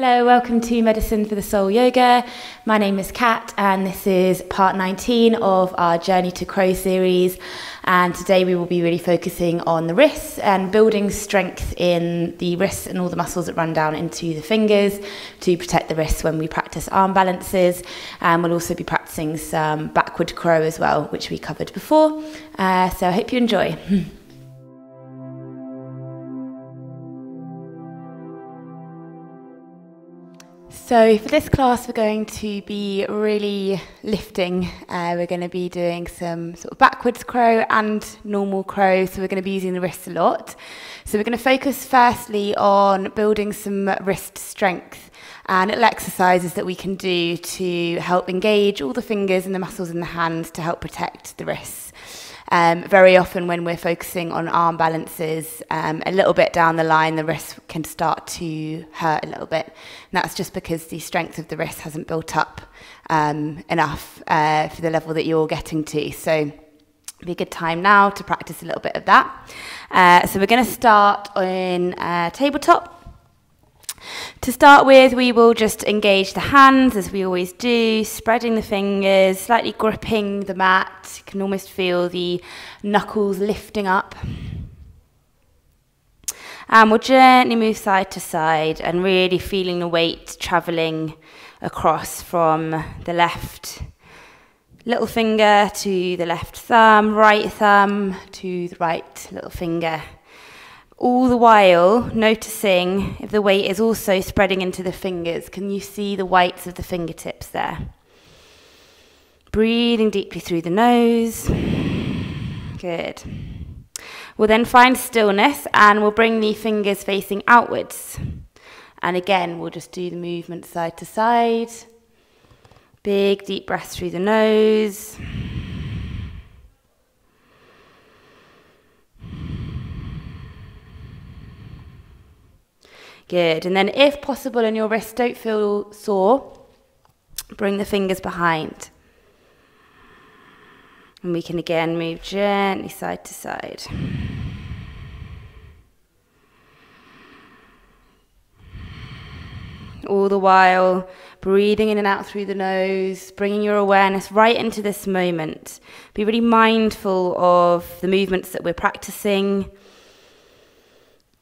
Hello, welcome to Medicine for the Soul Yoga. My name is Kat and this is part 19 of our Journey to Crow series. And today we will be really focusing on the wrists and building strength in the wrists and all the muscles that run down into the fingers to protect the wrists when we practice arm balances. And we'll also be practicing some backward crow as well, which we covered before. So I hope you enjoy. So for this class, we're going to be really lifting. We're going to be doing some sort of backwards crow and normal crow. So we're going to be using the wrists a lot. So we're going to focus firstly on building some wrist strength and little exercises that we can do to help engage all the fingers and the muscles in the hands to help protect the wrists. Very often when we're focusing on arm balances, a little bit down the line, the wrist can start to hurt a little bit. And that's just because the strength of the wrist hasn't built up enough for the level that you're getting to. So it'd be a good time now to practice a little bit of that. So we're going to start in tabletop. To start with, we will just engage the hands as we always do, spreading the fingers, slightly gripping the mat. You can almost feel the knuckles lifting up. And we'll gently move side to side and really feeling the weight travelling across from the left little finger to the left thumb, right thumb to the right little finger. All the while noticing if the weight is also spreading into the fingers. Can you see the whites of the fingertips there? Breathing deeply through the nose. Good. We'll then find stillness and we'll bring the fingers facing outwards. And again, we'll just do the movement side to side. Big deep breaths through the nose. Good, and then if possible and your wrists don't feel sore, bring the fingers behind. And we can again move gently side to side. All the while, breathing in and out through the nose, bringing your awareness right into this moment. Be really mindful of the movements that we're practicing.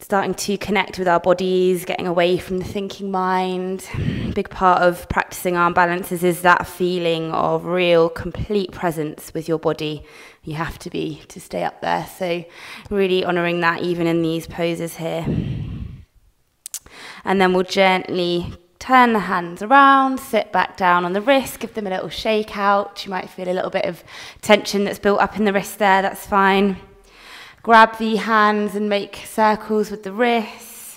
Starting to connect with our bodies, getting away from the thinking mind. A big part of practicing arm balances is that feeling of real, complete presence with your body. You have to be to stay up there. So really honouring that even in these poses here. And then we'll gently turn the hands around, sit back down on the wrist, give them a little shake out. You might feel a little bit of tension that's built up in the wrist there, that's fine. Grab the hands and make circles with the wrists.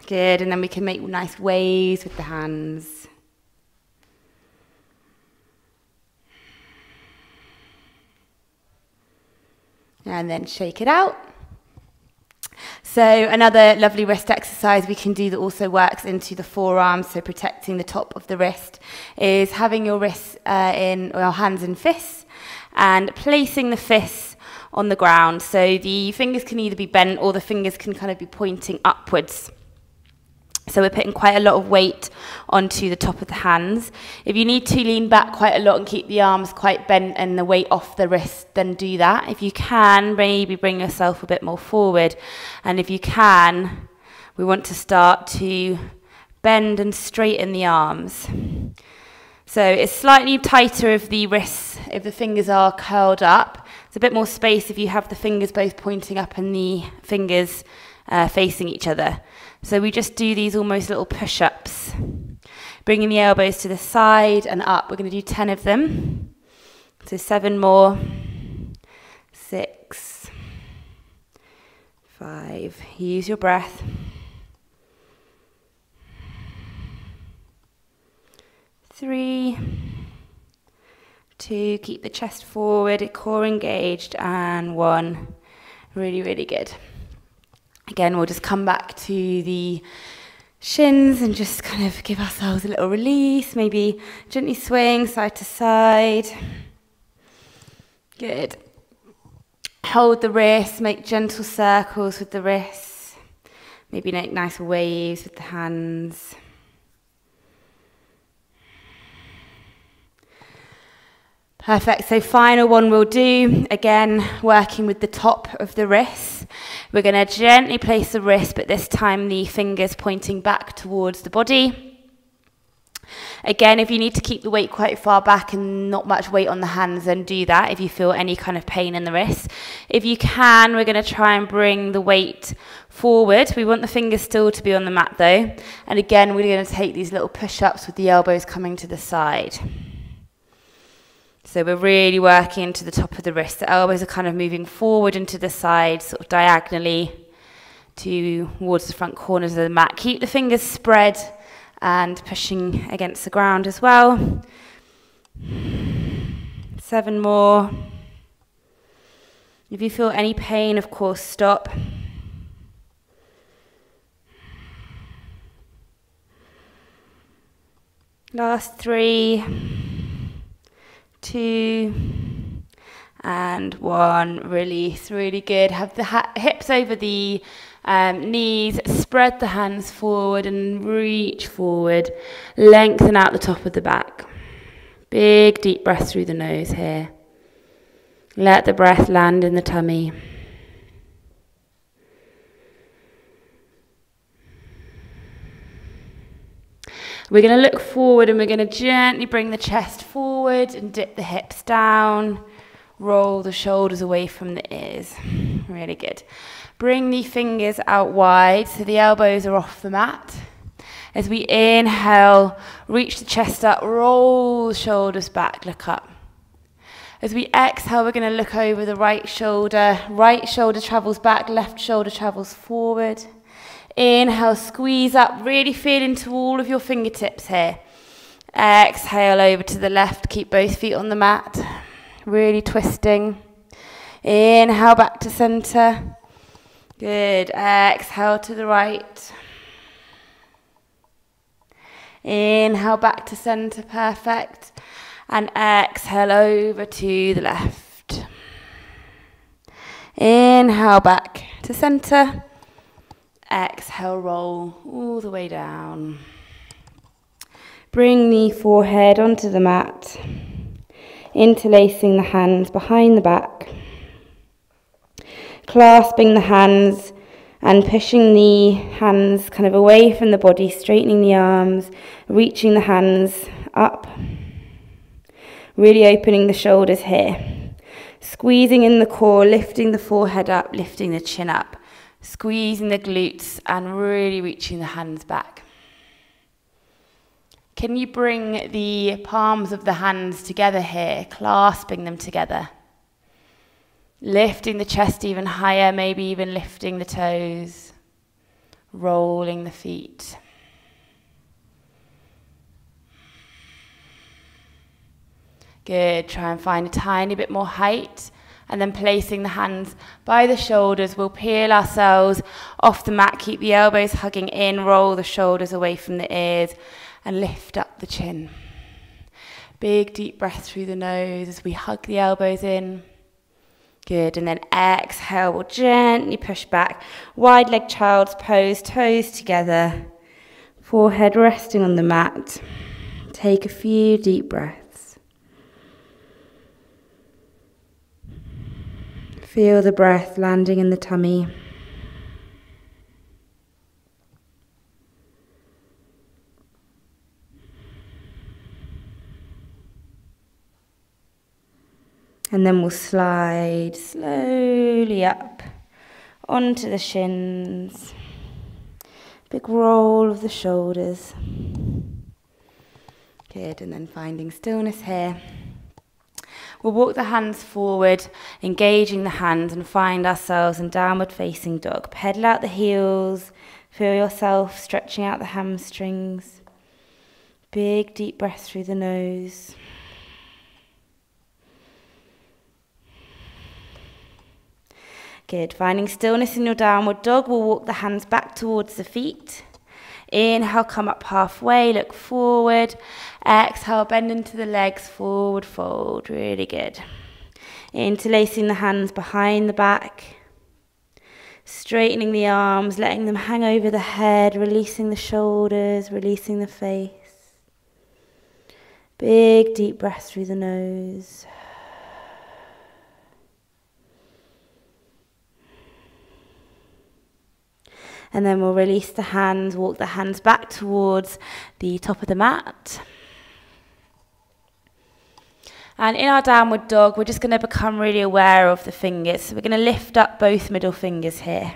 Good, and then we can make nice waves with the hands. And then shake it out. So another lovely wrist exercise we can do that also works into the forearms, so protecting the top of the wrist, is having your wrists your hands in fists. And placing the fists on the ground. So the fingers can either be bent or the fingers can kind of be pointing upwards. So we're putting quite a lot of weight onto the top of the hands. If you need to lean back quite a lot and keep the arms quite bent and the weight off the wrist, then do that. If you can, maybe bring yourself a bit more forward. And if you can, we want to start to bend and straighten the arms. So it's slightly tighter if the wrists, if the fingers are curled up. There's a bit more space if you have the fingers both pointing up and the fingers facing each other. So we just do these almost little push-ups. Bringing the elbows to the side and up. We're going to do 10 of them. So 7 more. 6. 5. Use your breath. 3, 2, keep the chest forward, core engaged, and 1. Really, really good. Again, we'll just come back to the shins and just kind of give ourselves a little release, maybe gently swing side to side. Good. Hold the wrists, make gentle circles with the wrists. Maybe make nice waves with the hands. Perfect, so final one we'll do, again, working with the top of the wrist. We're going to gently place the wrist, but this time the fingers pointing back towards the body. Again, if you need to keep the weight quite far back and not much weight on the hands, then do that if you feel any kind of pain in the wrist. If you can, we're going to try and bring the weight forward. We want the fingers still to be on the mat though. And again, we're going to take these little push-ups with the elbows coming to the side. So we're really working into the top of the wrist. The elbows are kind of moving forward into the side, sort of diagonally towards the front corners of the mat. Keep the fingers spread and pushing against the ground as well. 7 more. If you feel any pain, of course, stop. Last 3, 2, and 1. Release, really good. Have the hips over the knees, spread the hands forward and reach forward. Lengthen out the top of the back. Big deep breath through the nose here. Let the breath land in the tummy. We're going to look forward and we're going to gently bring the chest forward and dip the hips down. Roll the shoulders away from the ears. Really good. Bring the fingers out wide so the elbows are off the mat. As we inhale, reach the chest up, roll the shoulders back, look up. As we exhale, we're going to look over the right shoulder travels back, left shoulder travels forward. Inhale, squeeze up, really feel into all of your fingertips here. Exhale over to the left, keep both feet on the mat, really twisting. Inhale back to center. Good, exhale to the right. Inhale back to center, perfect. And exhale over to the left. Inhale back to center. Exhale, roll all the way down. Bring the forehead onto the mat, interlacing the hands behind the back, clasping the hands and pushing the hands kind of away from the body, straightening the arms, reaching the hands up, really opening the shoulders here, squeezing in the core, lifting the forehead up, lifting the chin up, squeezing the glutes and really reaching the hands back. Can you bring the palms of the hands together here, clasping them together? Lifting the chest even higher, maybe even lifting the toes, rolling the feet. Good, try and find a tiny bit more height. And then placing the hands by the shoulders, we'll peel ourselves off the mat, keep the elbows hugging in, roll the shoulders away from the ears, and lift up the chin. Big deep breath through the nose as we hug the elbows in. Good, and then exhale, we'll gently push back. Wide leg child's pose, toes together, forehead resting on the mat. Take a few deep breaths. Feel the breath landing in the tummy. And then we'll slide slowly up onto the shins. Big roll of the shoulders. Good, and then finding stillness here. We'll walk the hands forward, engaging the hands, and find ourselves in downward facing dog. Pedal out the heels, feel yourself stretching out the hamstrings. Big deep breath through the nose. Good, finding stillness in your downward dog, we'll walk the hands back towards the feet. Inhale, come up halfway, look forward. Exhale, bend into the legs, forward fold, really good. Interlacing the hands behind the back. Straightening the arms, letting them hang over the head, releasing the shoulders, releasing the face. Big deep breath through the nose. And then we'll release the hands, walk the hands back towards the top of the mat. And in our downward dog, we're just going to become really aware of the fingers. So we're going to lift up both middle fingers here.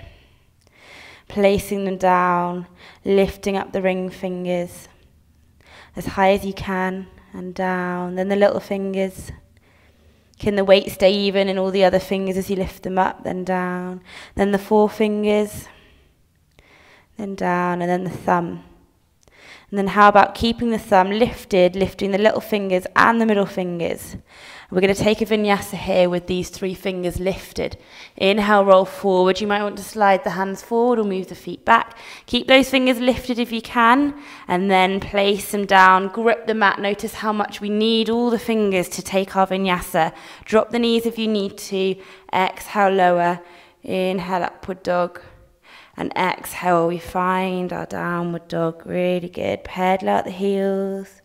Placing them down, lifting up the ring fingers as high as you can and down. Then the little fingers. Can the weight stay even in all the other fingers as you lift them up, then down. Then the forefingers, then down, and then the thumb. And then how about keeping the thumb lifted, lifting the little fingers and the middle fingers. We're going to take a vinyasa here with these 3 fingers lifted. Inhale, roll forward. You might want to slide the hands forward or move the feet back. Keep those fingers lifted if you can, and then place them down. Grip the mat. Notice how much we need all the fingers to take our vinyasa. Drop the knees if you need to. Exhale, lower. Inhale, upward dog. And exhale, we find our downward dog. Really good. Pedal out the heels.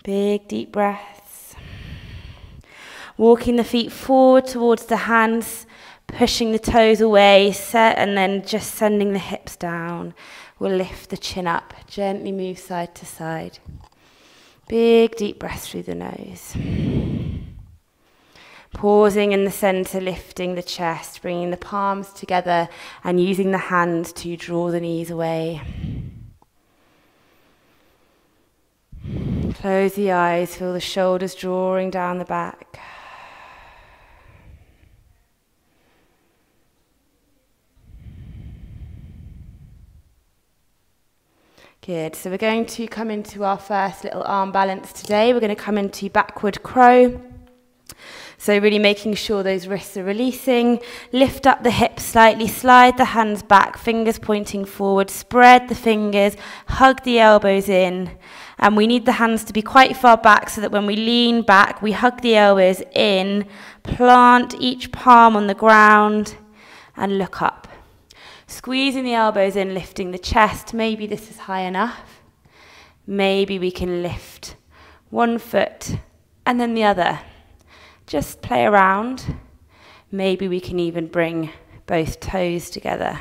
Big deep breaths. Walking the feet forward towards the hands, pushing the toes away, set, and then just sending the hips down. We'll lift the chin up, gently move side to side. Big deep breaths through the nose. Pausing in the center, lifting the chest, bringing the palms together and using the hands to draw the knees away. Close the eyes, feel the shoulders drawing down the back. Good, so we're going to come into our first little arm balance today. We're going to come into backward crow. So really making sure those wrists are releasing. Lift up the hips slightly, slide the hands back, fingers pointing forward, spread the fingers, hug the elbows in. And we need the hands to be quite far back so that when we lean back, we hug the elbows in, plant each palm on the ground and look up. Squeezing the elbows in, lifting the chest. Maybe this is high enough. Maybe we can lift one foot and then the other. Just play around. Maybe we can even bring both toes together.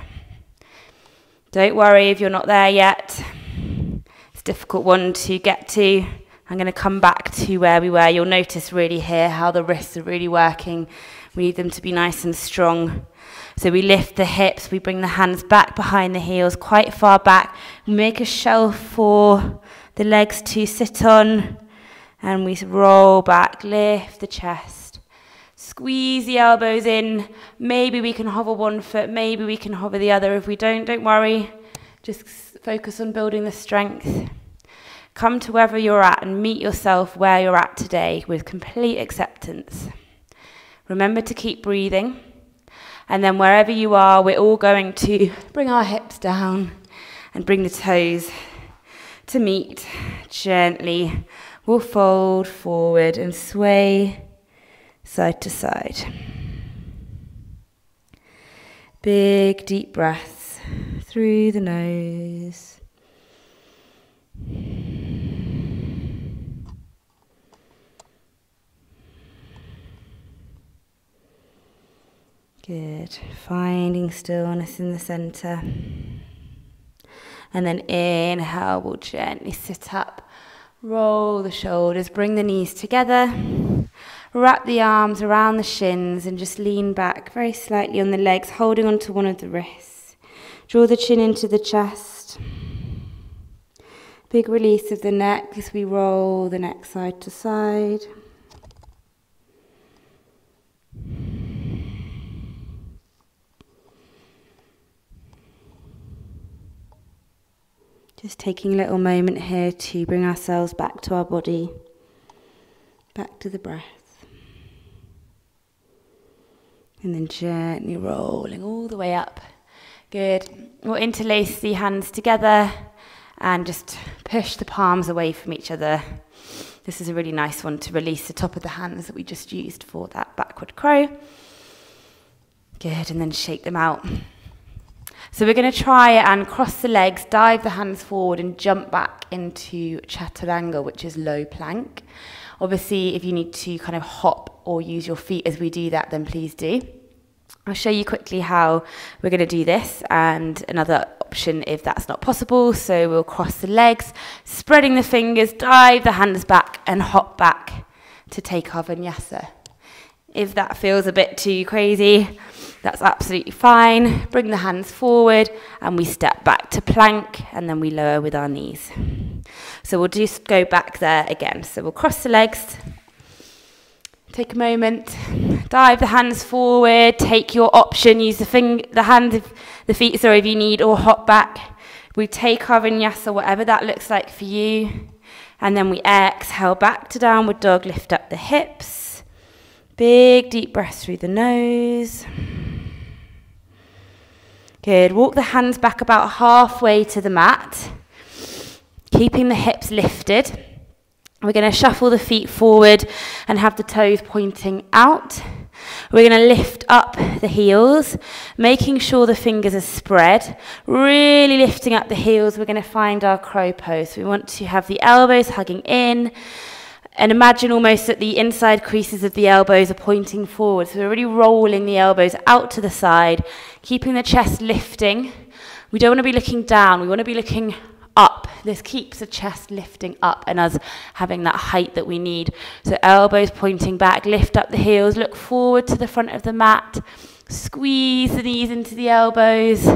Don't worry if you're not there yet. It's a difficult one to get to. I'm going to come back to where we were. You'll notice really here how the wrists are really working. We need them to be nice and strong. So we lift the hips, we bring the hands back behind the heels, quite far back. We make a shelf for the legs to sit on. And we roll back, lift the chest. Squeeze the elbows in. Maybe we can hover one foot, maybe we can hover the other. If we don't worry. Just focus on building the strength. Come to wherever you're at and meet yourself where you're at today with complete acceptance. Remember to keep breathing. And then wherever you are, we're all going to bring our hips down and bring the toes to meet gently. We'll fold forward and sway side to side. Big deep breaths through the nose. Good. Finding stillness in the center. And then inhale, we'll gently sit up. Roll the shoulders, bring the knees together. Wrap the arms around the shins and just lean back very slightly on the legs, holding onto one of the wrists. Draw the chin into the chest. Big release of the neck as we roll the neck side to side. Just taking a little moment here to bring ourselves back to our body, back to the breath. And then gently rolling all the way up. Good. We'll interlace the hands together and just push the palms away from each other. This is a really nice one to release the top of the hands that we just used for that backward crow. Good, and then shake them out. So we're going to try and cross the legs, dive the hands forward and jump back into chaturanga, which is low plank. Obviously, if you need to kind of hop or use your feet as we do that, then please do. I'll show you quickly how we're going to do this, and another option if that's not possible. So we'll cross the legs, spreading the fingers, dive the hands back and hop back to take our vinyasa. If that feels a bit too crazy, that's absolutely fine. Bring the hands forward and we step back to plank, and then we lower with our knees. So we'll just go back there again. So we'll cross the legs, take a moment, dive the hands forward, take your option, use the feet, if you need, or hop back. We take our vinyasa, whatever that looks like for you. And then we exhale back to downward dog, lift up the hips. Big deep breath through the nose. Good. Walk the hands back about halfway to the mat, keeping the hips lifted. We're going to shuffle the feet forward and have the toes pointing out. We're going to lift up the heels, making sure the fingers are spread, really lifting up the heels. We're going to find our crow pose. We want to have the elbows hugging in, and imagine almost that the inside creases of the elbows are pointing forward. So we're really rolling the elbows out to the side, keeping the chest lifting. We don't want to be looking down. We want to be looking up. This keeps the chest lifting up and us having that height that we need. So elbows pointing back, lift up the heels, look forward to the front of the mat, squeeze the knees into the elbows,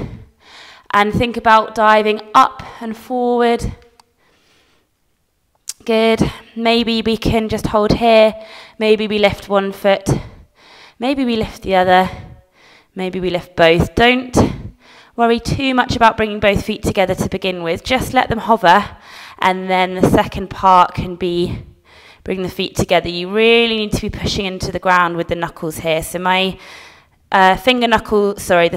and think about diving up and forward. Good. Maybe we can just hold here. Maybe we lift one foot. Maybe we lift the other. Maybe we lift both. Don't worry too much about bringing both feet together to begin with. Just let them hover, and then the second part can be bring the feet together. You really need to be pushing into the ground with the knuckles here. So my the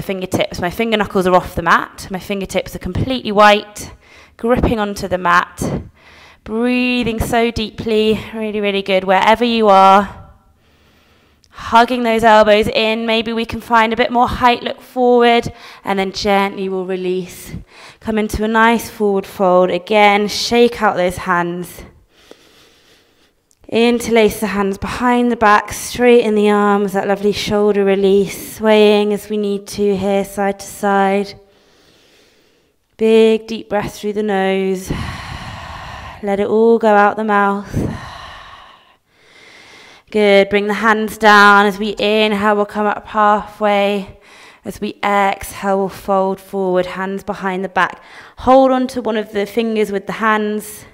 fingertips. My finger knuckles are off the mat. My fingertips are completely white, gripping onto the mat. Breathing so deeply, really, really good. Wherever you are, hugging those elbows in. Maybe we can find a bit more height, look forward, and then gently we'll release. Come into a nice forward fold. Again, shake out those hands. Interlace the hands behind the back, straighten the arms, that lovely shoulder release, swaying as we need to here, side to side. Big deep breath through the nose. Let it all go out the mouth. Good. Bring the hands down. As we inhale, we'll come up halfway. As we exhale, we'll fold forward, hands behind the back. Hold on to one of the fingers with the hands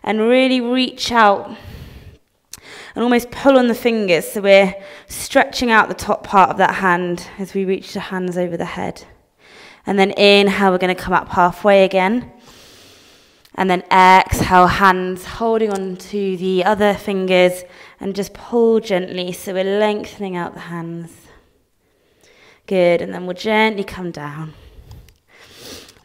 and really reach out and almost pull on the fingers. So we're stretching out the top part of that hand as we reach the hands over the head. And then inhale, we're going to come up halfway again. And then exhale, hands holding on to the other fingers and just pull gently. So we're lengthening out the hands. Good, and then we'll gently come down.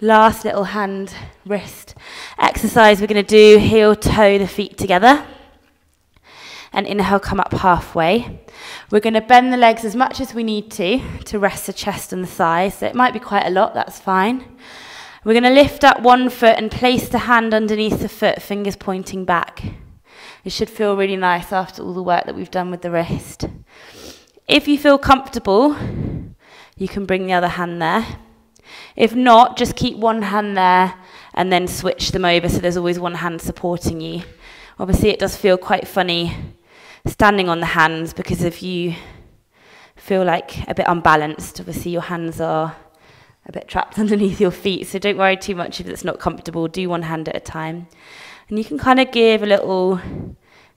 Last little hand, wrist exercise we're going to do, heel, toe, the feet together. And inhale, come up halfway. We're going to bend the legs as much as we need to rest the chest and the thighs. So it might be quite a lot, that's fine. We're going to lift up one foot and place the hand underneath the foot, fingers pointing back. It should feel really nice after all the work that we've done with the wrist. If you feel comfortable, you can bring the other hand there. If not, just keep one hand there and then switch them over so there's always one hand supporting you. Obviously, it does feel quite funny standing on the hands because if you feel like a bit unbalanced, obviously your hands are a bit trapped underneath your feet, so don't worry too much if it's not comfortable. Do one hand at a time. And you can kind of give a little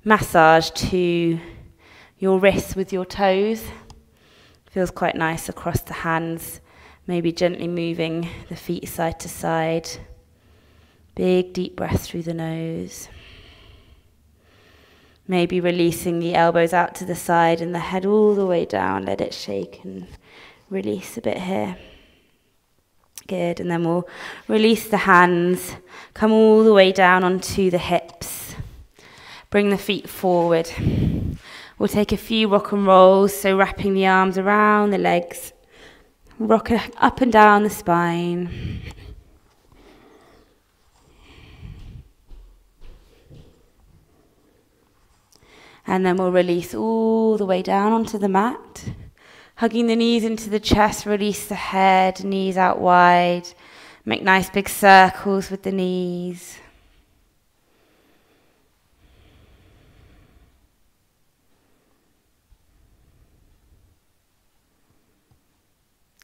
massage to your wrists with your toes. Feels quite nice across the hands. Maybe gently moving the feet side to side. Big deep breath through the nose. Maybe releasing the elbows out to the side and the head all the way down. Let it shake and release a bit here. Good, and then we'll release the hands, come all the way down onto the hips. Bring the feet forward. We'll take a few rock and rolls, so wrapping the arms around the legs, Rock it up and down the spine. And then we'll release all the way down onto the mat. Hugging the knees into the chest, release the head, knees out wide. Make nice big circles with the knees.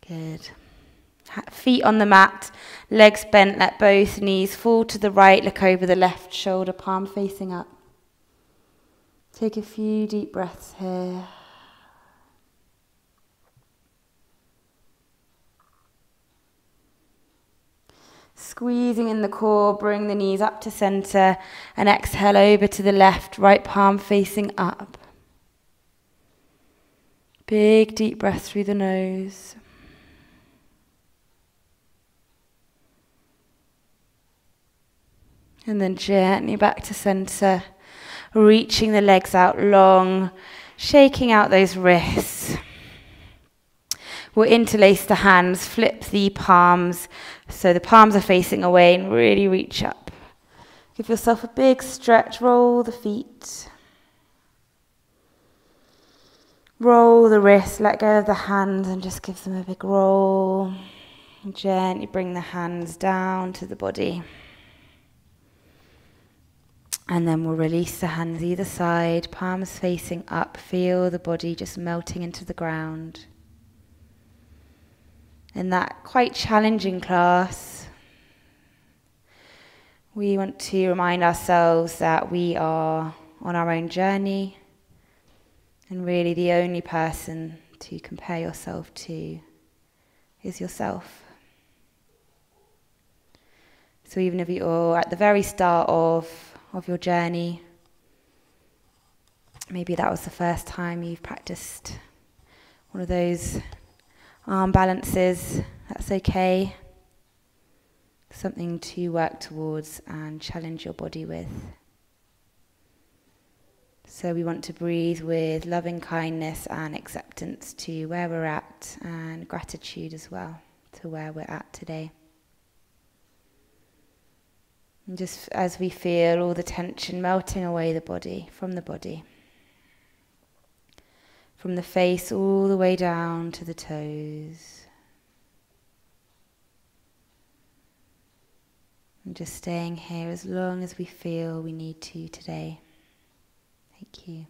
Good. Feet on the mat, legs bent, let both knees fall to the right, look over the left shoulder, palm facing up. Take a few deep breaths here. Squeezing in the core, bring the knees up to center and exhale over to the left, right palm facing up. Big deep breath through the nose. And then gently back to center, reaching the legs out long, shaking out those wrists. We'll interlace the hands, flip the palms, so the palms are facing away and really reach up. Give yourself a big stretch, roll the feet. Roll the wrists, let go of the hands and just give them a big roll. And gently bring the hands down to the body. And then we'll release the hands either side, palms facing up. Feel the body just melting into the ground. In that quite challenging class, we want to remind ourselves that we are on our own journey, and really the only person to compare yourself to is yourself. So even if you're at the very start of your journey, maybe that was the first time you've practiced one of those arm balances, that's okay. Something to work towards and challenge your body with. So we want to breathe with loving kindness and acceptance to where we're at, and gratitude as well to where we're at today. And just as we feel all the tension melting away from the body. From the face all the way down to the toes. And just staying here as long as we feel we need to today. Thank you.